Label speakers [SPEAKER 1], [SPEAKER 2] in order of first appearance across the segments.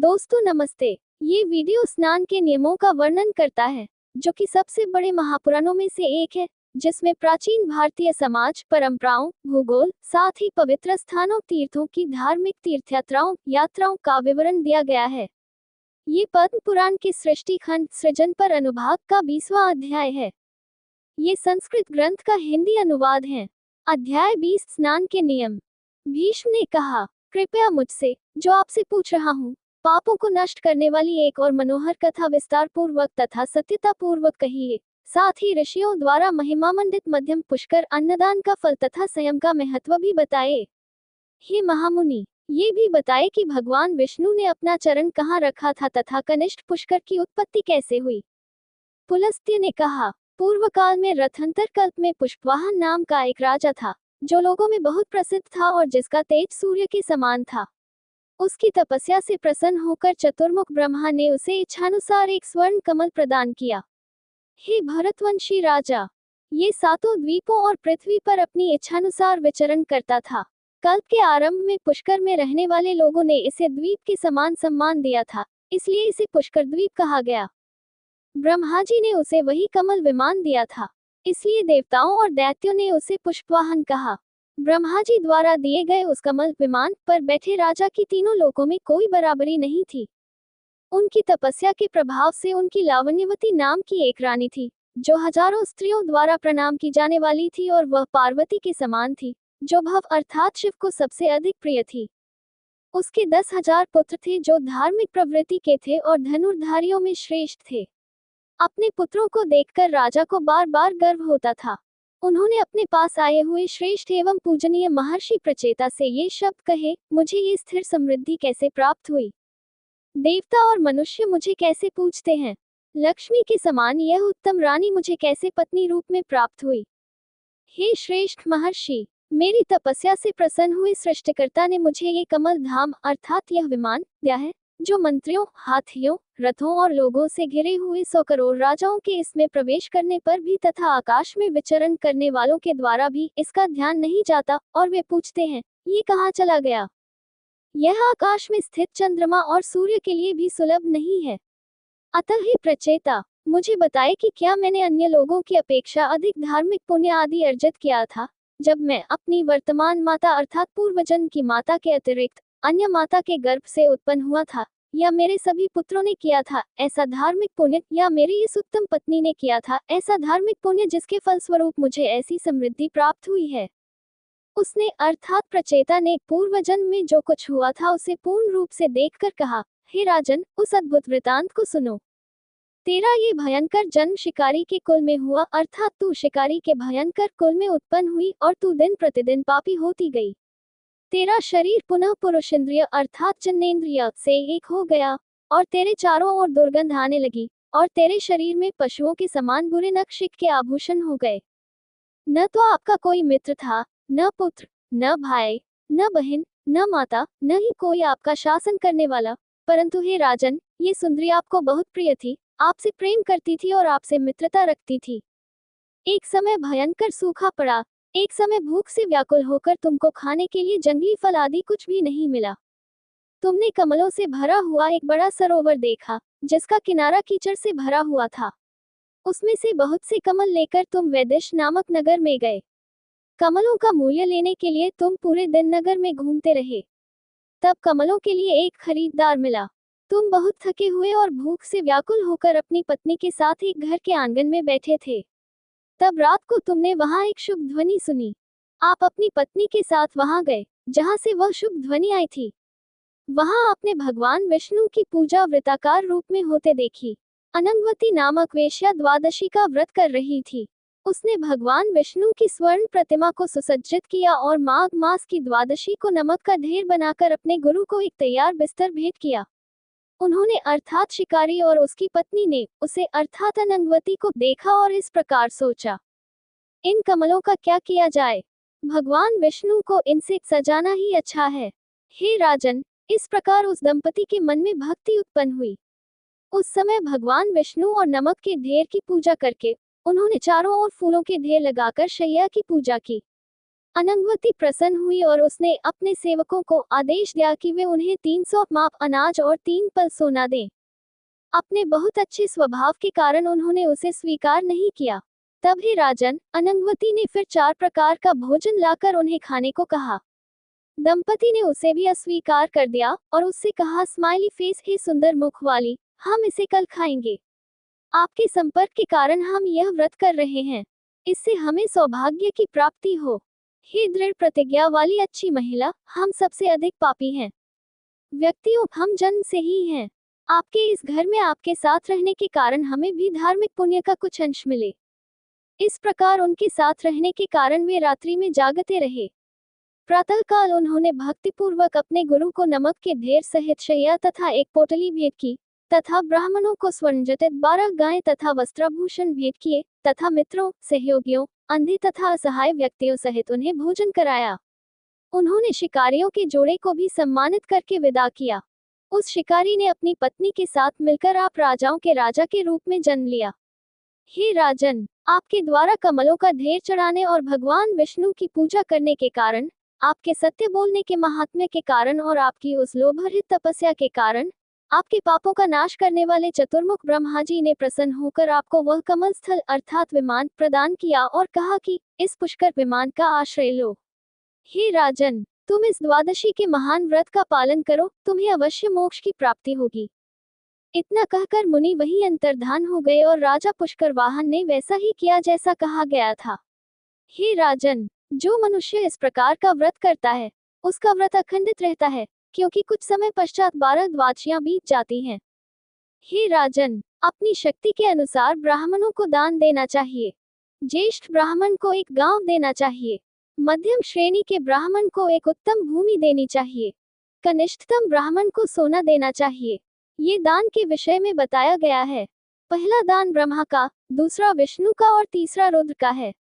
[SPEAKER 1] दोस्तों नमस्ते। ये वीडियो स्नान के नियमों का वर्णन करता है, जो कि सबसे बड़े महापुराणों में से एक है, जिसमें प्राचीन भारतीय समाज, परंपराओं, भूगोल, साथ ही पवित्र स्थानों, तीर्थों की धार्मिक तीर्थयात्राओं यात्राओं का विवरण दिया गया है। ये पद्म पुराण के सृष्टि खंड सृजन पर अनुभाग का 20वां अध्याय है। ये संस्कृत ग्रंथ का हिंदी अनुवाद है। अध्याय 20 स्नान के नियम। भीष्म ने कहा, कृपया मुझसे, जो आपसे पूछ रहा हूँ, पापों को नष्ट करने वाली एक और मनोहर कथा विस्तार पूर्वक तथा सत्यता पूर्वक कहिए। साथ ही ऋषियों द्वारा महिमामंडित मध्यम पुष्कर अन्नदान का फल तथा संयम का महत्व भी बताए। हे महामुनि, ये भी बताए कि भगवान विष्णु ने अपना चरण कहाँ रखा था तथा कनिष्ठ पुष्कर की उत्पत्ति कैसे हुई। पुलस्त्य ने कहा, पूर्व काल में रथंतर कल्प में पुष्पवाहन नाम का एक राजा था, जो लोगों में बहुत प्रसिद्ध था और जिसका तेज सूर्य के समान था। उसकी तपस्या से प्रसन्न होकर चतुर्मुख ब्रह्मा ने उसे इच्छानुसार एक स्वर्ण कमल प्रदान किया। हे भरतवंशी राजा, ये सातों द्वीपों और पृथ्वी पर अपनी इच्छानुसार विचरण करता था। कल्प के आरंभ में पुष्कर में रहने वाले लोगों ने इसे द्वीप के समान सम्मान दिया था, इसलिए इसे पुष्कर द्वीप कहा गया। ब्रह्मा जी ने उसे वही कमल विमान दिया था, इसलिए देवताओं और दैत्यों ने उसे पुष्पवाहन कहा। ब्रह्मा जी द्वारा दिए गए उस कमल विमान पर बैठे राजा की तीनों लोकों में कोई बराबरी नहीं थी। उनकी तपस्या के प्रभाव से उनकी लावण्यवती नाम की एक रानी थी, जो हजारों स्त्रियों द्वारा प्रणाम की जाने वाली थी, और वह पार्वती के समान थी, जो भव अर्थात शिव को सबसे अधिक प्रिय थी। उसके 10,000 पुत्र थे, जो धार्मिक प्रवृत्ति के थे और धनुर्धारियों में श्रेष्ठ थे। अपने पुत्रों को देखकर राजा को बार बार गर्व होता था। उन्होंने अपने पास आए हुए श्रेष्ठ एवं पूजनीय महर्षि प्रचेता से ये शब्द कहे, मुझे ये स्थिर समृद्धि कैसे प्राप्त हुई? देवता और मनुष्य मुझे कैसे पूजते हैं? लक्ष्मी के समान यह उत्तम रानी मुझे कैसे पत्नी रूप में प्राप्त हुई? हे श्रेष्ठ महर्षि, मेरी तपस्या से प्रसन्न हुए सृष्टिकर्ता ने मुझे ये कमल धाम अर्थात यह विमान दिया है, जो मंत्रियों, हाथियों, रथों और लोगों से घिरे हुए 100 करोड़ राजाओं के इसमें प्रवेश करने पर भी तथा आकाश में विचरण करने वालों के द्वारा भी इसका ध्यान नहीं जाता, और वे पूछते हैं, ये कहाँ चला गया? यह आकाश में स्थित चंद्रमा और सूर्य के लिए भी सुलभ नहीं है। अतः हे प्रचेता, मुझे बताए कि क्या मैंने अन्य लोगों की अपेक्षा अधिक धार्मिक पुण्य आदि अर्जित किया था, जब मैं अपनी वर्तमान माता अर्थात पूर्वजन्म की माता के अतिरिक्त अन्य माता के गर्भ से उत्पन्न हुआ था, या मेरे सभी पुत्रों ने किया था ऐसा धार्मिक पुण्य, या मेरी इस उत्तम पत्नी ने किया था ऐसा धार्मिक पुण्य, जिसके फलस्वरूप मुझे ऐसी समृद्धि प्राप्त हुई है। उसने अर्थात प्रचेता ने पूर्व जन्म में जो कुछ हुआ था उसे पूर्ण रूप से देखकर कहा, हे राजन, उस अद्भुत वृतांत को सुनो। तेरा ये भयंकर जन्म शिकारी के कुल में हुआ, अर्थात तू शिकारी के भयंकर कुल में उत्पन्न हुई और तू दिन प्रतिदिन पापी होती गई। तेरा शरीर पुनः पुरुषेंद्रिय अर्थात जन्नेन्द्रिय से एक हो गया, और तेरे चारों ओर दुर्गंध आने लगी, और तेरे शरीर में पशुओं के समान बुरे नक्शिक के आभूषण हो गए। न तो आपका कोई मित्र था, न पुत्र, न भाई, न बहन, न माता, न ही कोई आपका शासन करने वाला, परंतु हे राजन, ये सुंदरी आपको बहुत प्रिय थी, आपसे प्रेम करती थी और आपसे मित्रता रखती थी। एक समय भयंकर सूखा पड़ा, एक समय भूख से व्याकुल होकर तुमको खाने के लिए जंगली फल आदि कुछ भी नहीं मिला। तुमने कमलों से भरा हुआ एक बड़ा सरोवर देखा, जिसका किनारा कीचड़ से भरा हुआ था। उसमें से बहुत से कमल लेकर तुम वैदेश नामक नगर में गए। कमलों का मूल्य लेने के लिए तुम पूरे दिन नगर में घूमते रहे। तब कमलों के लिए एक खरीदार मिला। तुम बहुत थके हुए और भूख से व्याकुल होकर अपनी पत्नी के साथ एक घर के आंगन में बैठे थे। तब रात को तुमने वहां एक शुभ ध्वनि सुनी। आप अपनी पत्नी के साथ वहां गए, जहां से वह शुभ ध्वनि आई थी। वहां आपने भगवान विष्णु की पूजा वृत्ताकार रूप में होते देखी। अनंगवती नामक वेश्या द्वादशी का व्रत कर रही थी। उसने भगवान विष्णु की स्वर्ण प्रतिमा को सुसज्जित किया और माघ मास की द्वादशी को नमक का ढेर बनाकर अपने गुरु को एक तैयार बिस्तर भेंट किया। उन्होंने अर्थात शिकारी और उसकी पत्नी ने उसे अर्थात अनंगवती को देखा और इस प्रकार सोचा, इन कमलों का क्या किया जाए? भगवान विष्णु को इनसे सजाना ही अच्छा है। हे राजन, इस प्रकार उस दंपति के मन में भक्ति उत्पन्न हुई। उस समय भगवान विष्णु और नमक के ढेर की पूजा करके उन्होंने चारों ओर फूलों के ढेर लगाकर शैया की पूजा की। अनंगवती प्रसन्न हुई और उसने अपने सेवकों को आदेश दिया कि वे उन्हें 300 माप अनाज और 3 पल सोना दें। अपने बहुत अच्छे स्वभाव के कारण उन्होंने उसे स्वीकार नहीं किया। तब हे राजन, अनंगवती ने फिर 4 प्रकार का भोजन लाकर उन्हें खाने को कहा। दंपति ने उसे भी अस्वीकार कर दिया और उससे कहा, स्माइली फेस, हे सुंदर मुख वाली, हम इसे कल खाएंगे। आपके संपर्क के कारण हम यह व्रत कर रहे हैं, इससे हमें सौभाग्य की प्राप्ति हो। हे दृढ़ प्रतिज्ञा वाली अच्छी महिला, हम सबसे अधिक पापी हैं व्यक्तियों, हम जन्म से ही हैं। आपके इस घर में आपके साथ रहने के कारण हमें भी धार्मिक पुण्य का कुछ अंश मिले। इस प्रकार उनके साथ रहने के कारण वे रात्रि में जागते रहे। प्रातःकाल उन्होंने भक्तिपूर्वक अपने गुरु को नमक के ढेर सहित शैया तथा एक पोटली भेंट की, तथा ब्राह्मणों को स्वर्णजटित 12 गायें तथा वस्त्राभूषण भेंट किए, तथा मित्रों, सहयोगियों, अंधे तथा असहाय व्यक्तियों सहित उन्हें भोजन कराया। उन्होंने शिकारियों के जोड़े को भी सम्मानित करके विदा किया। उस शिकारी ने अपनी पत्नी के साथ मिलकर आप राजाओं के राजा के रूप में जन्म लिया। हे राजन, आपके द्वारा कमलों का ढेर चढ़ाने और भगवान विष्णु की पूजा करने के कारण, आपके सत्य बोलने के महात्म्य के कारण और आपकी उस लोभरहित तपस्या के कारण, आपके पापों का नाश करने वाले चतुर्मुख ब्रह्मा जी ने प्रसन्न होकर आपको वह कमल स्थल अर्थात विमान प्रदान किया और कहा कि इस पुष्कर विमान का आश्रय लो। हे राजन, तुम इस द्वादशी के महान व्रत का पालन करो, तुम्हें अवश्य मोक्ष की प्राप्ति होगी। इतना कहकर मुनि वहीं अंतर्धान हो गए और राजा पुष्कर वाहन ने वैसा ही किया जैसा कहा गया था। हे राजन, जो मनुष्य इस प्रकार का व्रत करता है, उसका व्रत अखंडित रहता है, क्योंकि कुछ समय पश्चात 12 द्वादशियां बीत जाती हैं। हे राजन, अपनी शक्ति के अनुसार ब्राह्मणों को दान देना चाहिए। ज्येष्ठ ब्राह्मण को एक गांव देना चाहिए, मध्यम श्रेणी के ब्राह्मण को एक उत्तम भूमि देनी चाहिए, कनिष्ठतम ब्राह्मण को सोना देना चाहिए। ये दान के विषय में बताया गया है। पहला दान ब्रह्मा का, दूसरा विष्णु का और तीसरा रुद्र का है।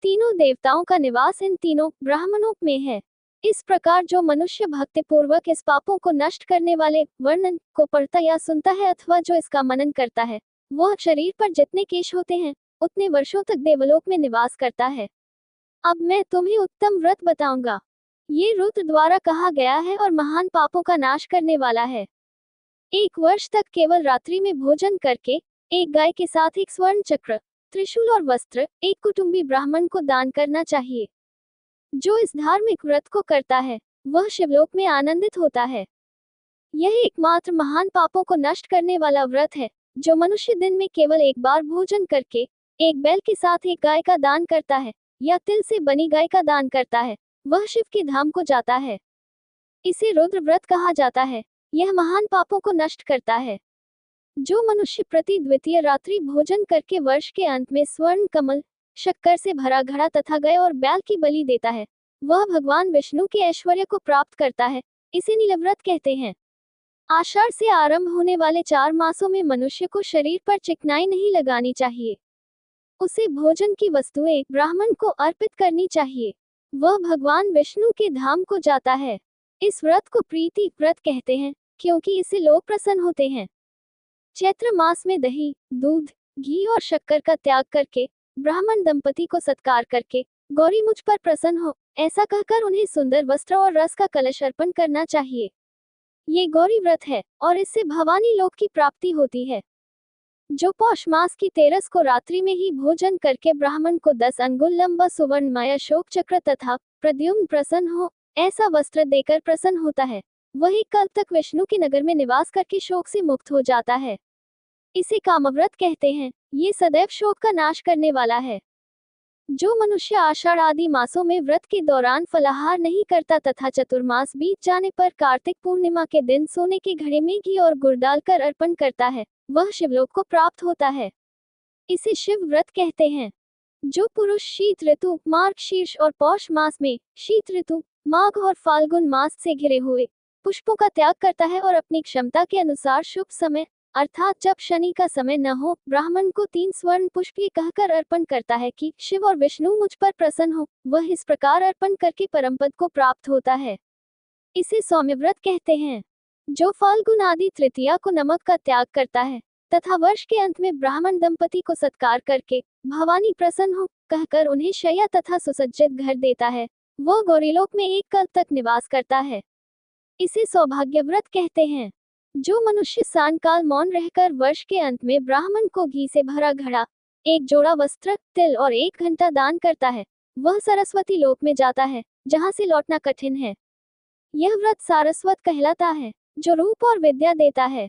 [SPEAKER 1] तीनों देवताओं का निवास इन तीनों ब्राह्मणों में है। इस प्रकार जो मनुष्य भक्तिपूर्वक इस पापों को नष्ट करने वाले वर्णन को पढ़ता या सुनता है अथवा जो इसका मनन करता है, वह शरीर पर जितने केश होते हैं उतने वर्षों तक देवलोक में निवास करता है। अब मैं तुम्हें उत्तम व्रत बताऊंगा। ये रुद्र द्वारा कहा गया है और महान पापों का नाश करने वाला है। 1 वर्ष तक केवल रात्रि में भोजन करके, एक गाय के साथ एक स्वर्ण चक्र, त्रिशूल और वस्त्र एक कुटुंबी ब्राह्मण को दान करना चाहिए। जो इस धार्मिक व्रत को करता है, वह शिवलोक में आनंदित होता है। यह एकमात्र महान पापों को नष्ट करने वाला व्रत है। जो मनुष्य दिन में केवल एक बार भोजन करके एक बैल के साथ एक गाय का दान करता है या तिल से बनी गाय का दान करता है, वह शिव के धाम को जाता है। इसे रुद्र व्रत कहा जाता है। यह महान पापों को नष्ट करता है। जो मनुष्य प्रति द्वितीय रात्रि भोजन करके वर्ष के अंत में स्वर्ण कमल, शक्कर से भरा घड़ा तथा गाय और बैल की बलि देता है, वह भगवान विष्णु के ऐश्वर्य को प्राप्त करता है। इसे नीलव्रत कहते हैं। आषाढ़ से आरंभ होने वाले 4 मासों में मनुष्य को शरीर पर चिकनाई नहीं लगानी चाहिए। उसे भोजन की वस्तुएं ब्राह्मण को अर्पित करनी चाहिए। वह भगवान विष्णु के धाम को जाता है। इस व्रत को प्रीति व्रत कहते हैं, क्योंकि इससे लोग प्रसन्न होते हैं। चैत्र मास में दही, दूध, घी और शक्कर का त्याग करके, ब्राह्मण दंपति को सत्कार करके, गौरी मुझ पर प्रसन्न हो, ऐसा कहकर उन्हें सुंदर वस्त्र और रस का कलश अर्पण करना चाहिए। ये गौरी व्रत है और इससे भवानी लोक की प्राप्ति होती है। जो पौष मास की 13 को रात्रि में ही भोजन करके ब्राह्मण को 10 अंगुल लंबा सुवर्णमय अशोक चक्र तथा प्रद्युम्न प्रसन्न हो ऐसा वस्त्र देकर प्रसन्न होता है, वही कल तक विष्णु के नगर में निवास करके शोक से मुक्त हो जाता है। इसे कामव्रत कहते हैं। ये सदैव शोक का नाश करने वाला है। जो मनुष्य आषाढ़ आदि मासों में व्रत के दौरान फलाहार नहीं करता तथा चतुर्मास बीत जाने पर कार्तिक पूर्णिमा के दिन सोने के घड़े में घी और गुड़ डालकर अर्पण करता है, वह शिवलोक को प्राप्त होता है। इसे शिव व्रत कहते हैं। जो पुरुष शीत ऋतु, मार्गशीर्ष और पौष मास में, शीत ऋतु, माघ और फाल्गुन मास से घिरे हुए पुष्पों का त्याग करता है और अपनी क्षमता के अनुसार शुभ समय अर्थात जब शनि का समय न हो, ब्राह्मण को 3 स्वर्ण पुष्प ये कहकर अर्पण करता है कि शिव और विष्णु मुझ पर प्रसन्न हो, वह इस प्रकार अर्पण करके परमपद को प्राप्त होता है। इसे सौम्य व्रत कहते हैं। जो फाल्गुन आदि तृतीया को नमक का त्याग करता है, तथा वर्ष के अंत में ब्राह्मण दंपति को सत्कार करके भवानी प्रसन्न हो कहकर उन्हें शैया तथा सुसज्जित घर देता है। वो गौरीलोक में एक कल्प तक निवास करता है। इसे सौभाग्य व्रत कहते हैं। जो मनुष्य सायंकाल मौन रहकर वर्ष के अंत में ब्राह्मण को घी से भरा घड़ा, एक जोड़ा वस्त्र, तिल और 1 घंटा दान करता है, वह सरस्वती लोक में जाता है, जहां से लौटना कठिन है। यह व्रत सारस्वत कहलाता है, जो रूप और विद्या देता है।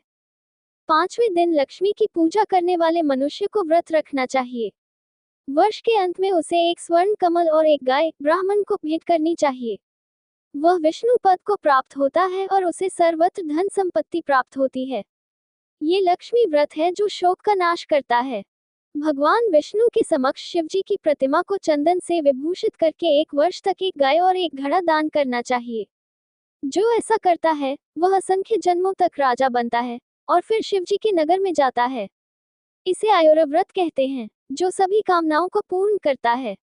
[SPEAKER 1] 5वें दिन लक्ष्मी की पूजा करने वाले मनुष्य को व्रत रखना चाहिए। वर्ष के अंत में उसे एक स्वर्ण कमल और एक गाय ब्राह्मण को भेंट करनी चाहिए। वह विष्णु पद को प्राप्त होता है और उसे सर्वत्र धन संपत्ति प्राप्त होती है। ये लक्ष्मी व्रत है जो शोक का नाश करता है। भगवान विष्णु के समक्ष शिवजी की प्रतिमा को चंदन से विभूषित करके 1 वर्ष तक एक गाय और एक घड़ा दान करना चाहिए। जो ऐसा करता है वह असंख्य जन्मों तक राजा बनता है और फिर शिवजी के नगर में जाता है। इसे आयुर्व्रत व्रत कहते हैं, जो सभी कामनाओं को पूर्ण करता है।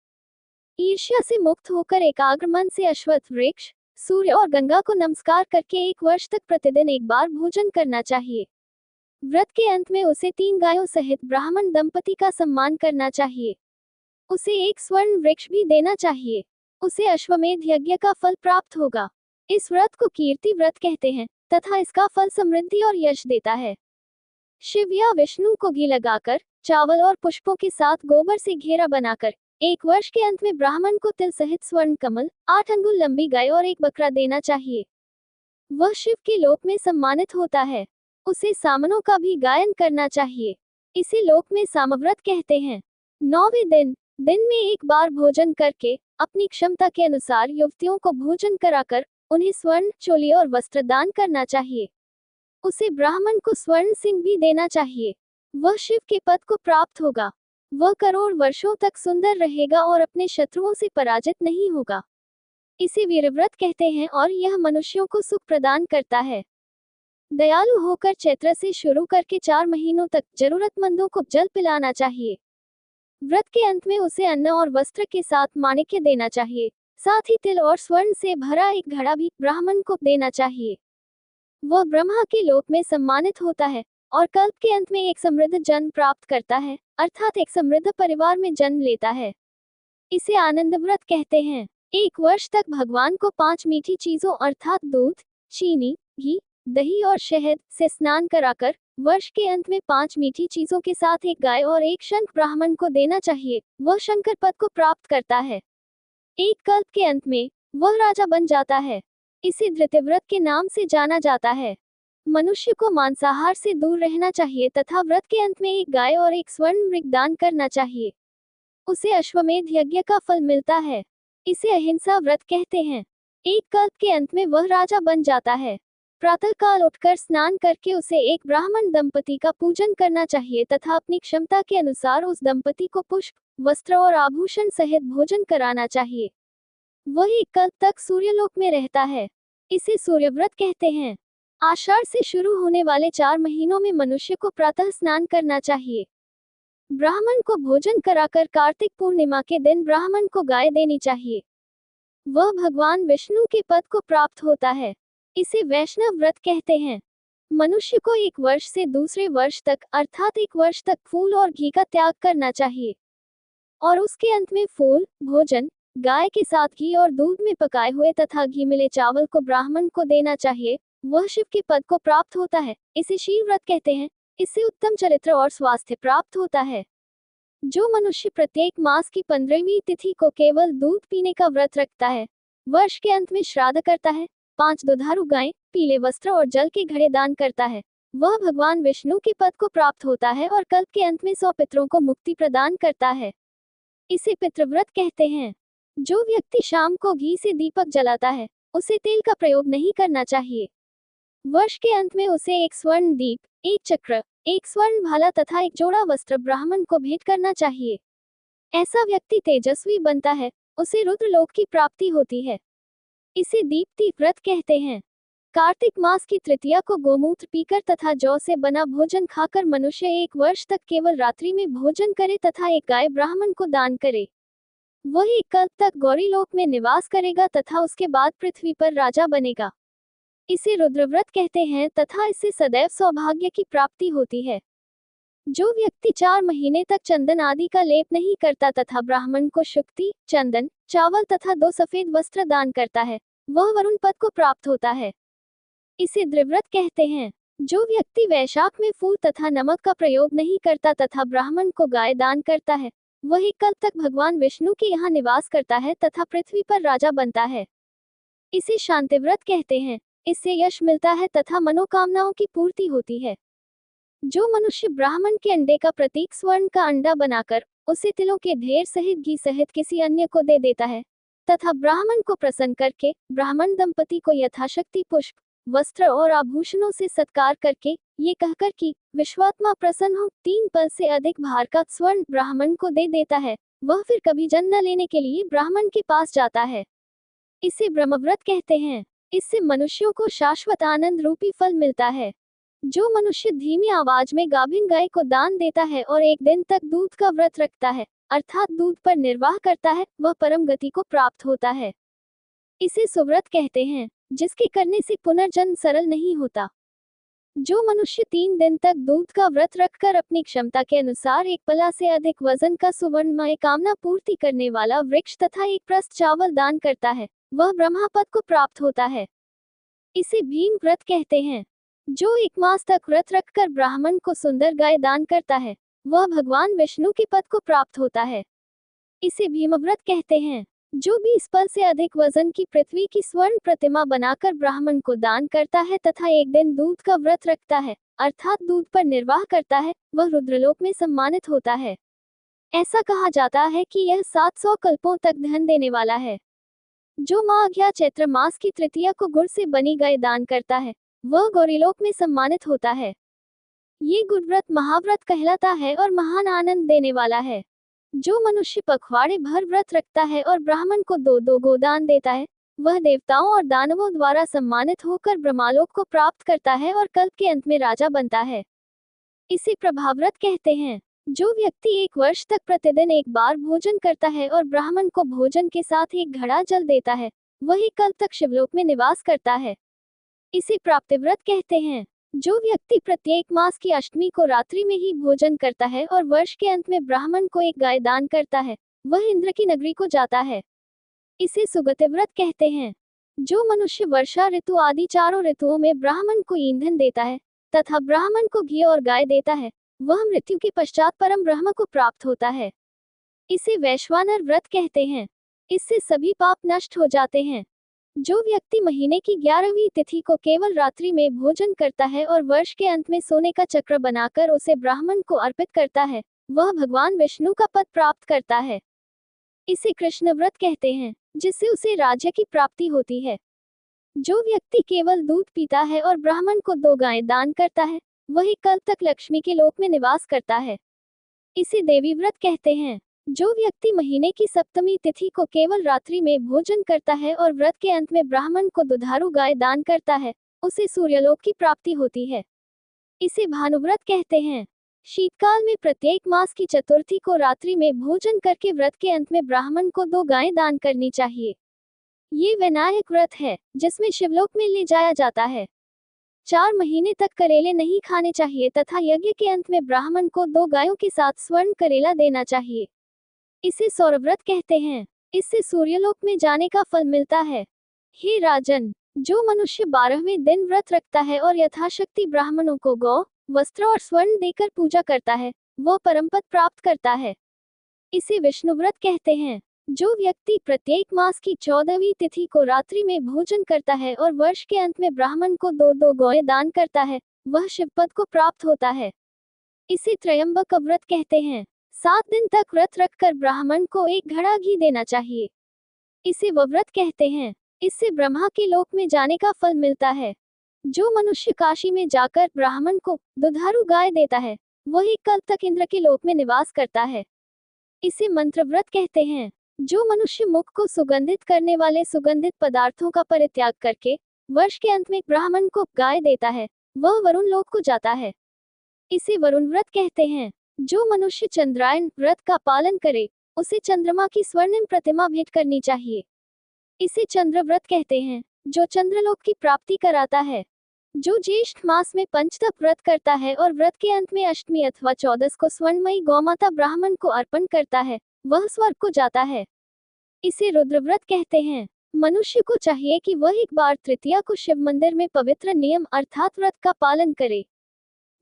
[SPEAKER 1] ईर्ष्या से मुक्त होकर एकाग्र मन से अश्वत्थ वृक्ष, सूर्य और गंगा को नमस्कार करके 1 वर्ष तक प्रतिदिन एक बार भोजन करना चाहिए। व्रत के अंत में उसे 3 गायों सहित ब्राह्मण दंपति का सम्मान करना चाहिए। उसे एक स्वर्ण वृक्ष भी देना चाहिए। उसे अश्वमेध यज्ञ का फल प्राप्त होगा। इस व्रत को कीर्ति व्रत कहते हैं तथा इसका फल समृद्धि और यश देता है। शिव या विष्णु को घी लगाकर, चावल और पुष्पों के साथ गोबर से घेरा बनाकर 1 वर्ष के अंत में ब्राह्मण को तिल सहित स्वर्ण कमल, 8 अंगुल लंबी गाय और एक बकरा देना चाहिए। वह शिव के लोक में सम्मानित होता है। उसे सामनों का भी गायन करना चाहिए। इसे लोक में सामव्रत कहते हैं। 9वें दिन में एक बार भोजन करके अपनी क्षमता के अनुसार युवतियों को भोजन कराकर उन्हें स्वर्ण, चोली और वस्त्र दान करना चाहिए। उसे ब्राह्मण को स्वर्ण सिंह भी देना चाहिए। वह शिव के पद को प्राप्त होगा। वह करोड़ वर्षों तक सुंदर रहेगा और अपने शत्रुओं से पराजित नहीं होगा। इसे वीरव्रत कहते हैं और यह मनुष्यों को सुख प्रदान करता है। दयालु होकर चैत्र से शुरू करके 4 महीनों तक जरूरतमंदों को जल पिलाना चाहिए। व्रत के अंत में उसे अन्न और वस्त्र के साथ माणिक्य देना चाहिए। साथ ही तिल और स्वर्ण से भरा एक घड़ा भी ब्राह्मण को देना चाहिए। वह ब्रह्मा के लोक में सम्मानित होता है और कल्प के अंत में एक समृद्ध जन्म प्राप्त करता है, अर्थात एक समृद्ध परिवार में जन्म लेता है। इसे आनंद व्रत कहते हैं। 1 वर्ष तक भगवान को 5 मीठी चीजों अर्थात दूध, चीनी, घी, दही और शहद से स्नान कराकर वर्ष के अंत में 5 मीठी चीजों के साथ एक गाय और एक शंख ब्राह्मण को देना चाहिए। वह शंकर पद को प्राप्त करता है। एक कल्प के अंत में वह राजा बन जाता है। इसे धृतव्रत के नाम से जाना जाता है। मनुष्य को मांसाहार से दूर रहना चाहिए तथा व्रत के अंत में एक गाय और एक स्वर्ण मृग दान करना चाहिए। उसे अश्वमेध यज्ञ का फल मिलता है। इसे अहिंसा व्रत कहते हैं। एक कल्प के अंत में वह राजा बन जाता है। प्रातःकाल उठकर स्नान करके उसे एक ब्राह्मण दंपति का पूजन करना चाहिए तथा अपनी क्षमता के अनुसार उस दंपति को पुष्प, वस्त्र और आभूषण सहित भोजन कराना चाहिए। वह 1 कल्प तक सूर्यलोक में रहता है। इसे सूर्यव्रत कहते हैं। आषाढ़ से शुरू होने वाले 4 महीनों में मनुष्य को प्रातः स्नान करना चाहिए। ब्राह्मण को भोजन कराकर कार्तिक पूर्णिमा के दिन ब्राह्मण को गाय देनी चाहिए। वह भगवान विष्णु के पद को प्राप्त होता है। इसे वैष्णव व्रत कहते हैं। मनुष्य को 1 वर्ष से दूसरे वर्ष तक अर्थात 1 वर्ष तक फूल और घी का त्याग करना चाहिए और उसके अंत में फूल, भोजन, गाय के साथ घी और दूध में पकाए हुए तथा घी मिले चावल को ब्राह्मण को देना चाहिए। वह शिव के पद को प्राप्त होता है। इसे शील व्रत कहते हैं। इससे उत्तम चरित्र और स्वास्थ्य प्राप्त होता है। जो मनुष्य प्रत्येक मास की 15वीं तिथि को केवल दूध पीने का व्रत रखता है, वर्ष के अंत में श्राद्ध करता है, 5 दुधारू गायें, पीले वस्त्र और जल के घड़े दान करता है, वह भगवान विष्णु के पद को प्राप्त होता है और कल्प के अंत में 100 पितरों को मुक्ति प्रदान करता है। इसे पितृव्रत कहते हैं। जो व्यक्ति शाम को घी से दीपक जलाता है, उसे तेल का प्रयोग नहीं करना चाहिए। वर्ष के अंत में उसे एक स्वर्ण दीप, एक चक्र, एक स्वर्ण भाला तथा एक जोड़ा वस्त्र ब्राह्मण को भेंट करना चाहिए। ऐसा व्यक्ति तेजस्वी बनता है, उसे रुद्रलोक की प्राप्ति होती है। इसे दीप्ति व्रत कहते हैं। कार्तिक मास की तृतीया को गोमूत्र पीकर तथा जौ से बना भोजन खाकर मनुष्य 1 वर्ष तक केवल रात्रि में भोजन करे तथा एक गाय ब्राह्मण को दान करे। वह 1 कल्प तक गौरीलोक में निवास करेगा तथा उसके बाद पृथ्वी पर राजा बनेगा। इसे रुद्रव्रत कहते हैं तथा इससे सदैव सौभाग्य की प्राप्ति होती है। जो व्यक्ति 4 महीने तक चंदन आदि का लेप नहीं करता तथा ब्राह्मण को शुक्ति, चंदन, चावल तथा 2 सफेद वस्त्र दान करता है, वह वरुण पद को प्राप्त होता है। इसे द्रिव्रत कहते हैं। जो व्यक्ति वैशाख में फूल तथा नमक का प्रयोग नहीं करता तथा ब्राह्मण को गाय दान करता है, वह 1 कल्प तक भगवान विष्णु के यहाँ निवास करता है तथा पृथ्वी पर राजा बनता है। इसे शांतिव्रत कहते हैं। इससे यश मिलता है तथा मनोकामनाओं की पूर्ति होती है। जो मनुष्य ब्राह्मण के अंडे का प्रतीक स्वर्ण का अंडा बनाकर उसे तिलों के ढेर सहित घी सहित किसी अन्य को दे देता है तथा ब्राह्मण को प्रसन्न करके ब्राह्मण दंपति को यथाशक्ति पुष्प, वस्त्र और आभूषणों से सत्कार करके ये कहकर कि विश्वात्मा प्रसन्न हो 3 पल से अधिक भार का स्वर्ण ब्राह्मण को दे देता है, वह फिर कभी जन्म न लेने के लिए ब्राह्मण के पास जाता है। इसे ब्रह्मव्रत कहते हैं। इससे मनुष्यों को शाश्वत आनंद रूपी फल मिलता है। जो मनुष्य धीमी आवाज में गाभिन गाय को दान देता है और 1 दिन तक दूध का व्रत रखता है, अर्थात दूध पर निर्वाह करता है, वह परम गति को प्राप्त होता है। इसे सुव्रत कहते हैं, जिसके करने से पुनर्जन्म सरल नहीं होता। जो मनुष्य 3 दिन तक दूध का व्रत रखकर अपनी क्षमता के अनुसार 1 पला से अधिक वजन का सुवर्णमय कामना पूर्ति करने वाला वृक्ष तथा 1 प्रस्थ चावल दान करता है, वह ब्रह्मापद को प्राप्त होता है। इसे भीम व्रत कहते हैं। जो 1 मास तक व्रत रखकर ब्राह्मण को सुंदर गाय दान करता है, वह भगवान विष्णु के पद को प्राप्त होता है। इसे भीमव्रत कहते हैं। जो 20 पल से अधिक वजन की पृथ्वी की स्वर्ण प्रतिमा बनाकर ब्राह्मण को दान करता है तथा 1 दिन दूध का व्रत रखता है, अर्थात दूध पर निर्वाह करता है, वह रुद्रलोक में सम्मानित होता है। ऐसा कहा जाता है कि यह 700 कल्पों तक धन देने वाला है। जो माघ या चैत्र मास की तृतीया को गुड़ से बनी गाय दान करता है, वह गौरीलोक में सम्मानित होता है। ये गुड़ व्रत महाव्रत कहलाता है और महान आनंद देने वाला है। जो मनुष्य पखवाड़े भर व्रत रखता है और ब्राह्मण को 2-2 गोदान देता है, वह देवताओं और दानवों द्वारा सम्मानित होकर ब्रह्मालोक को प्राप्त करता है और कल्प के अंत में राजा बनता है। इसे प्रभाव्रत कहते हैं। जो व्यक्ति 1 वर्ष तक प्रतिदिन 1 बार भोजन करता है और ब्राह्मण को भोजन के साथ 1 घड़ा जल देता है, वह 1 कल्प तक शिवलोक में निवास करता है। इसे प्राप्तिव्रत कहते हैं। जो व्यक्ति प्रत्येक मास की अष्टमी को रात्रि में ही भोजन करता है और वर्ष के अंत में ब्राह्मण को 1 गाय दान करता है, वह इंद्र की नगरी को जाता है। इसे सुगतिव्रत कहते हैं। जो मनुष्य वर्षा ऋतु आदि चारों ऋतुओं में ब्राह्मण को ईंधन देता है तथा ब्राह्मण को घी और गाय देता है, वह मृत्यु के पश्चात परम ब्रह्म को प्राप्त होता है। इसे वैश्वानर व्रत कहते हैं। इससे सभी पाप नष्ट हो जाते हैं। जो व्यक्ति महीने की 11वीं तिथि को केवल रात्रि में भोजन करता है और वर्ष के अंत में सोने का चक्र बनाकर उसे ब्राह्मण को अर्पित करता है, वह भगवान विष्णु का पद प्राप्त करता है। इसे कृष्ण व्रत कहते हैं, जिससे उसे राज्य की प्राप्ति होती है। जो व्यक्ति केवल दूध पीता है और ब्राह्मण को 2 गायें दान करता है, वही कल्प तक लक्ष्मी के लोक में निवास करता है। इसे देवी व्रत कहते हैं। जो व्यक्ति महीने की 7वीं तिथि को केवल रात्रि में भोजन करता है और व्रत के अंत में ब्राह्मण को दुधारू गाय दान करता है, उसे सूर्यलोक की प्राप्ति होती है। इसे भानुव्रत कहते हैं। शीतकाल में प्रत्येक मास की चतुर्थी को रात्रि में भोजन करके व्रत के अंत में ब्राह्मण को 2 गायें दान करनी चाहिए। ये वैनायक व्रत है, जिसमें शिवलोक में ले जाया जाता है। 4 महीने तक करेले नहीं खाने चाहिए तथा यज्ञ के अंत में ब्राह्मण को 2 गायों के साथ स्वर्ण करेला देना चाहिए। इसे सौरव्रत कहते हैं। इससे सूर्यलोक में जाने का फल मिलता है। हे राजन, जो मनुष्य 12वें दिन व्रत रखता है और यथाशक्ति ब्राह्मणों को गौ, वस्त्र और स्वर्ण देकर पूजा करता है, वह परमपद प्राप्त करता है। इसे विष्णुव्रत कहते हैं। जो व्यक्ति प्रत्येक मास की 14वीं तिथि को रात्रि में भोजन करता है और वर्ष के अंत में ब्राह्मण को 2-2 गौएं दान करता है, वह शिवपद को प्राप्त होता है। इसे त्रयंबक व्रत कहते हैं। 7 दिन तक व्रत रखकर ब्राह्मण को 1 घड़ा घी देना चाहिए। इसे वव्रत कहते हैं। इससे ब्रह्मा के लोक में जाने का फल मिलता है। जो मनुष्य काशी में जाकर ब्राह्मण को दुधारू गाय देता है, वह 1 कल्प तक इंद्र के लोक में निवास करता है। इसे मंत्रव्रत कहते हैं। जो मनुष्य मुख को सुगंधित करने वाले सुगंधित पदार्थों का परित्याग करके वर्ष के अंत में ब्राह्मण को गाय देता है, वह वरुण लोक को जाता है। इसे वरुण व्रत कहते हैं। जो मनुष्य चंद्रायन व्रत का पालन करे, उसे चंद्रमा की स्वर्णिम प्रतिमा भेंट करनी चाहिए। इसे चंद्र व्रत कहते हैं, जो चंद्रलोक की प्राप्ति कराता है। जो ज्येष्ठ मास में पंचतप व्रत करता है और व्रत के अंत में अष्टमी अथवा चौदस को स्वर्णमयी गौमाता ब्राह्मण को अर्पण करता है, वह स्वर्ग को जाता है। इसे रुद्र व्रत कहते हैं। मनुष्य को चाहिए कि वह एक बार तृतीया को शिव मंदिर में पवित्र नियम अर्थात व्रत का पालन करे।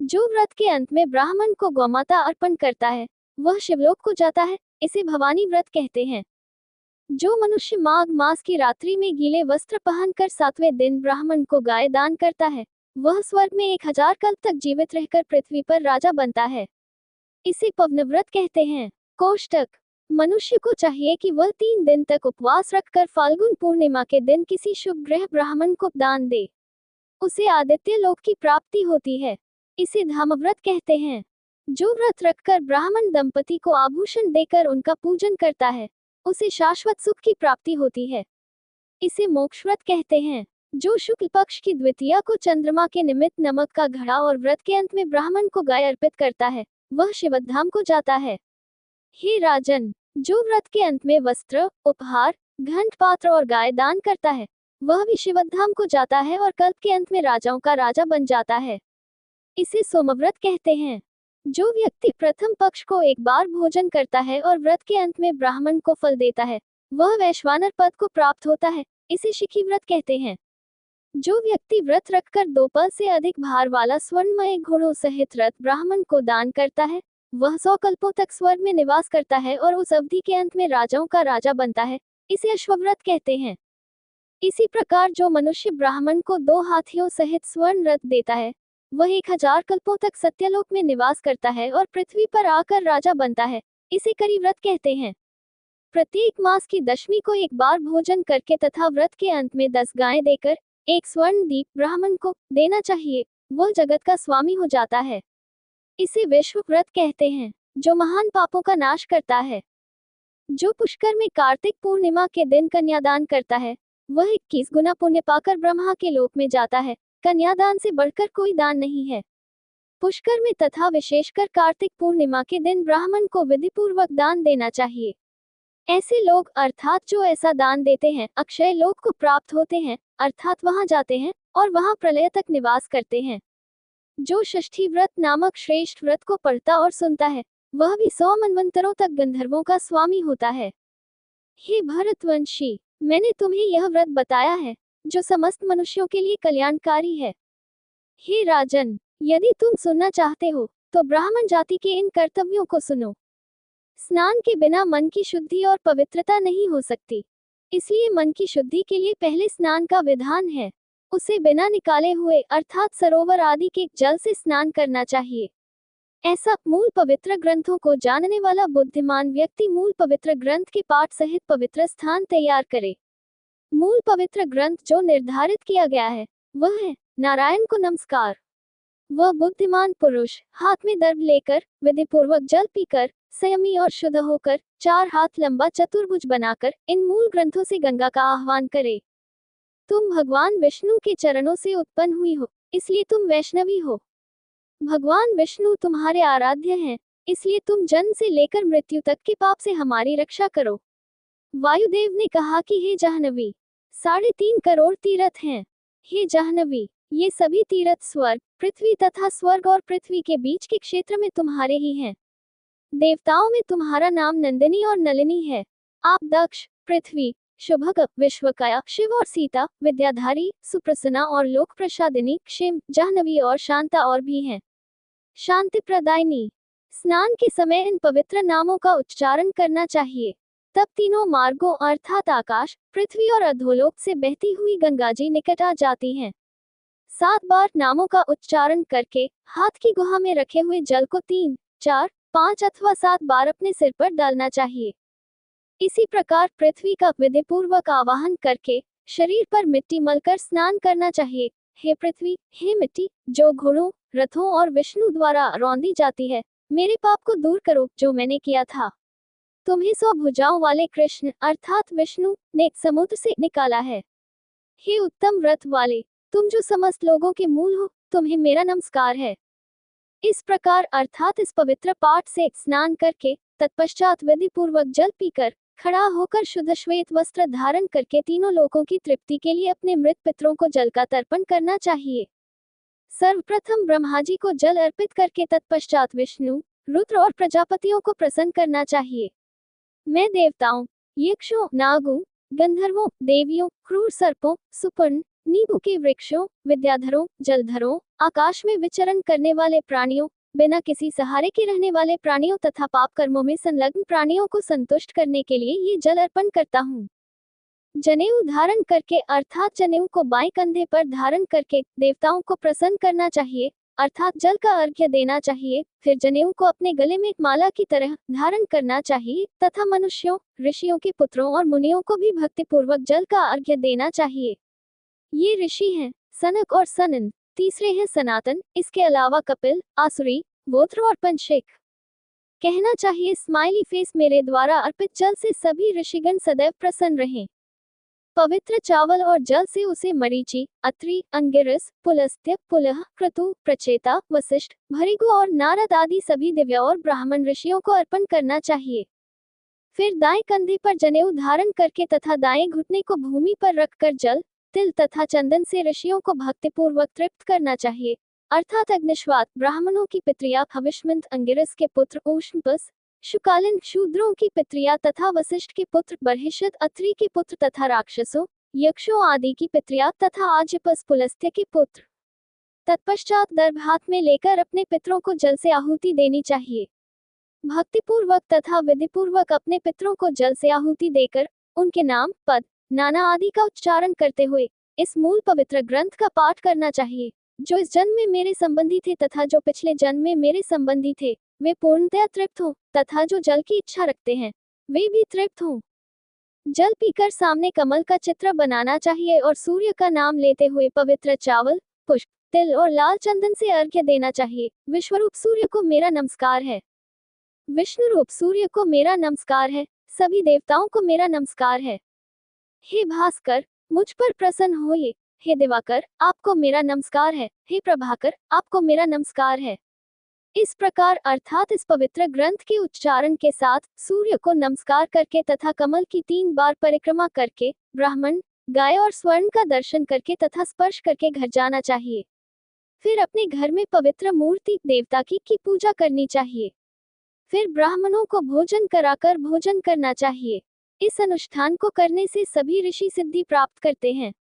[SPEAKER 1] जो व्रत के अंत में ब्राह्मण को गौमाता अर्पण करता है, वह शिवलोक को जाता है। इसे भवानी व्रत कहते हैं। जो मनुष्य माघ मास की रात्रि में गीले वस्त्र पहनकर 7वें दिन ब्राह्मण को गाय दान करता है, वह स्वर्ग में 1000 कल्प तक जीवित रहकर पृथ्वी पर राजा बनता है। इसे पवन व्रत कहते हैं। कोष्टक। मनुष्य को चाहिए कि वह 3 दिन तक उपवास रखकर फाल्गुन पूर्णिमा के दिन किसी शुभ ग्रह ब्राह्मण को दान दे। उसे आदित्य लोक की प्राप्ति होती है। इसे धाम व्रत कहते हैं। जो व्रत रखकर ब्राह्मण दंपति को आभूषण देकर उनका पूजन करता है, उसे शाश्वत सुख की प्राप्ति होती है। इसे मोक्ष व्रत कहते हैं। जो शुक्ल पक्ष की द्वितीया को चंद्रमा के निमित्त नमक का घड़ा और व्रत के अंत में ब्राह्मण को गाय अर्पित करता है, वह शिवधाम को जाता है। हे राजन, जो व्रत के अंत में वस्त्र, उपहार, घंट पात्र और गाय दान करता है, वह भी शिवधाम को जाता है और कल्प के अंत में राजाओं का राजा बन जाता है। इसे सोमव्रत कहते हैं। जो व्यक्ति प्रथम पक्ष को एक बार भोजन करता है और व्रत के अंत में ब्राह्मण को फल देता है, वह वैश्वानर पद को प्राप्त होता है। इसे शिखी व्रत कहते हैं। जो व्यक्ति व्रत रखकर 2 पल से अधिक भार वाला स्वर्णमय घोड़ों सहित रथ ब्राह्मण को दान करता है, वह 100 कल्पों तक स्वर्ग में निवास करता है और उस अवधि के अंत में राजाओं का राजा बनता है। इसे अश्वव्रत कहते हैं। इसी प्रकार जो मनुष्य ब्राह्मण को 2 हाथियों सहित स्वर्ण रथ देता है, वह 1000 कल्पों तक सत्यलोक में निवास करता है और पृथ्वी पर आकर राजा बनता है। इसे करी व्रत कहते हैं। प्रत्येक मास की दशमी को एक बार भोजन करके तथा व्रत के अंत में 10 गायें देकर एक स्वर्ण दीप ब्राह्मण को देना चाहिए। वह जगत का स्वामी हो जाता है। इसे विश्व व्रत कहते हैं, जो महान पापों का नाश करता है। जो पुष्कर में कार्तिक पूर्णिमा के दिन कन्यादान करता है, वह 21 गुना पुण्य पाकर ब्रह्मा के लोक में जाता है। कन्यादान से बढ़कर कोई दान नहीं है। पुष्कर में तथा विशेषकर कार्तिक पूर्णिमा के दिन ब्राह्मण को विधिपूर्वक दान देना चाहिए। ऐसे लोग अर्थात जो ऐसा दान देते हैं, अक्षय लोक को प्राप्त होते हैं, अर्थात वहां जाते हैं और वहां प्रलय तक निवास करते हैं। जो षष्ठी व्रत नामक श्रेष्ठ व्रत को पढ़ता और सुनता है, वह भी 100 मनवंतरों तक गंधर्वों का स्वामी होता है। हे भरतवंशी, मैंने तुम्हें यह व्रत बताया है, जो समस्त मनुष्यों के लिए कल्याणकारी है। हे राजन, यदि तुम सुनना चाहते हो, तो ब्राह्मण जाति के इन कर्तव्यों को सुनो। स्नान के बिना मन की शुद्धि और पवित्रता नहीं हो सकती। इसलिए मन की शुद्धि के लिए पहले स्नान का विधान है। उसे बिना निकाले हुए अर्थात सरोवर आदि के जल से स्नान करना चाहिए। ऐसा मूल पवित्र ग्रंथों को जानने वाला बुद्धिमान व्यक्ति मूल पवित्र ग्रंथ के पाठ सहित पवित्र स्थान तैयार करे। मूल पवित्र ग्रंथ जो निर्धारित किया गया है, वह है नारायण को नमस्कार। वह बुद्धिमान पुरुष हाथ में दर्भ लेकर विधिपूर्वक जल पीकर संयमी और शुद्ध होकर 4 हाथ लंबा चतुर्भुज बनाकर इन मूल ग्रंथों से गंगा का आह्वान करे। तुम भगवान विष्णु के चरणों से उत्पन्न हुई हो, इसलिए तुम वैष्णवी हो। भगवान विष्णु तुम्हारे आराध्य हैं, इसलिए तुम जन्म से लेकर मृत्यु तक के पाप से हमारी रक्षा करो। वायुदेव ने कहा कि हे जाह्नवी, 3.5 करोड़ तीर्थ हैं। हे जाह्नवी, ये सभी तीर्थ स्वर्ग, पृथ्वी तथा स्वर्ग और पृथ्वी के बीच के क्षेत्र में तुम्हारे ही हैं। देवताओं में तुम्हारा नाम नंदिनी और नलिनी है। आप दक्ष, पृथ्वी, शुभग, विश्वकया, शिव और सीता, विद्याधारी, सुप्रसन्ना और लोक प्रसादिनी, क्षिम, जाह्नवी और शांता और भी हैं। शांति प्रदायिनी। स्नान के समय इन पवित्र नामों का उच्चारण करना चाहिए। तब तीनों मार्गों अर्थात आकाश, पृथ्वी और अधोलोक से बहती हुई गंगा जी निकट आ जाती हैं। 7 बार नामों का उच्चारण करके हाथ की गुहा में रखे हुए जल को 3, 4, 5 अथवा 7 बार अपने सिर पर डालना चाहिए। इसी प्रकार पृथ्वी का विधिपूर्वक आवाहन करके शरीर पर मिट्टी मलकर स्नान करना चाहिए। हे पृथ्वी, हे मिट्टी, जो घोड़ों, रथों और विष्णु द्वारा रौंदी जाती है, मेरे पाप को दूर करो जो मैंने किया था। तुम्हें 100 भुजाओं वाले कृष्ण अर्थात विष्णु ने समुद्र से निकाला है। हे उत्तम व्रत वाले, तुम जो समस्त लोगों के मूल हो, तुम्हें मेरा नमस्कार है। इस प्रकार अर्थात इस पवित्र पाठ से स्नान करके तत्पश्चात विधि पूर्वक जल पीकर खड़ा होकर शुद्ध श्वेत वस्त्र धारण करके तीनों लोकों की तृप्ति के लिए अपने मृत पितरों को जल का तर्पण करना चाहिए। सर्वप्रथम ब्रह्मा जी को जल अर्पित करके तत्पश्चात विष्णु, रुद्र और प्रजापतियों को प्रसन्न करना चाहिए। मैं देवताओं, यक्षों, नागों, गंधर्वों, देवियों, क्रूर सर्पों, सुपर्ण, नींबू के वृक्षों, विद्याधरों, जलधरों, आकाश में विचरण करने वाले प्राणियों, बिना किसी सहारे के रहने वाले प्राणियों तथा पाप कर्मों में संलग्न प्राणियों को संतुष्ट करने के लिए ये जल अर्पण करता हूँ। जनेऊ धारण करके अर्थात जनेऊ को बाएं कंधे पर धारण करके देवताओं को प्रसन्न करना चाहिए, अर्थात जल का अर्घ्य देना चाहिए। फिर जनेऊ को अपने गले में एक माला की तरह धारण करना चाहिए तथा मनुष्यों, ऋषियों के पुत्रों और मुनियों को भी भक्तिपूर्वक जल का अर्घ्य देना चाहिए। ये ऋषि हैं सनक और सनन, तीसरे हैं सनातन, इसके अलावा कपिल, आसुरी, गोत्र और पंचेक। कहना चाहिए स्माइली फेस, मेरे द्वारा अर्पित जल से सभी ऋषिगण सदैव प्रसन्न रहें। पवित्र चावल और जल से उसे मरीचि, अत्रि, अंगिरस, पुलस्त्य, पुलह, क्रतु, प्रचेता, वशिष्ठ, भृगु और नारद आदि सभी दिव्य और ब्राह्मण ऋषियों को अर्पण करना चाहिए। फिर दाएं कंधे पर जनेऊ धारण करके तथा दाएं घुटने को भूमि पर रखकर जल, तिल तथा चंदन से ऋषियों को भक्तिपूर्वक तृप्त करना चाहिए, अर्थात अग्निश्वात, ब्राह्मणों की पितृया हविष्मंत, अंगिरस के पुत्र ऊष्मपस, शुकालिन, शूद्रों की पितृया तथा वशिष्ठ के पुत्र बर्हिषद, अत्रि के पुत्र तथा राक्षसों, यक्षों आदि की पितृया तथा आजिपस, पुलस्त्य के पुत्र। तत्पश्चात दर्भ हाथ में लेकर अपने पितरों को जल से आहुति देनी चाहिए। भक्तिपूर्वक तथा विधिपूर्वक अपने पितरों को जल से आहुति देकर उनके नाम, पद, नाना आदि का उच्चारण करते हुए इस मूल पवित्र ग्रंथ का पाठ करना चाहिए। जो इस जन्म में मेरे संबंधी थे तथा जो पिछले जन्म में मेरे संबंधी थे, वे पूर्णतया तृप्त हों, तथा जो जल की इच्छा रखते हैं वे भी तृप्त हों। जल पीकर सामने कमल का चित्र बनाना चाहिए और सूर्य का नाम लेते हुए पवित्र चावल, पुष्प, तिल और लाल चंदन से अर्घ्य देना चाहिए। विश्वरूप सूर्य को मेरा नमस्कार है, विष्णु रूप सूर्य को मेरा नमस्कार है, सभी देवताओं को मेरा नमस्कार है। हे भास्कर, मुझ पर प्रसन्न होइए। हे दिवाकर, आपको मेरा नमस्कार है। हे प्रभाकर, आपको मेरा नमस्कार है। इस प्रकार अर्थात इस पवित्र ग्रंथ के उच्चारण के साथ सूर्य को नमस्कार करके तथा कमल की 3 बार परिक्रमा करके ब्राह्मण, गाय और स्वर्ण का दर्शन करके तथा स्पर्श करके घर जाना चाहिए। फिर अपने घर में पवित्र मूर्ति देवता की पूजा करनी चाहिए। फिर ब्राह्मणों को भोजन कराकर भोजन करना चाहिए। इस अनुष्ठान को करने से सभी ऋषि सिद्धि प्राप्त करते हैं।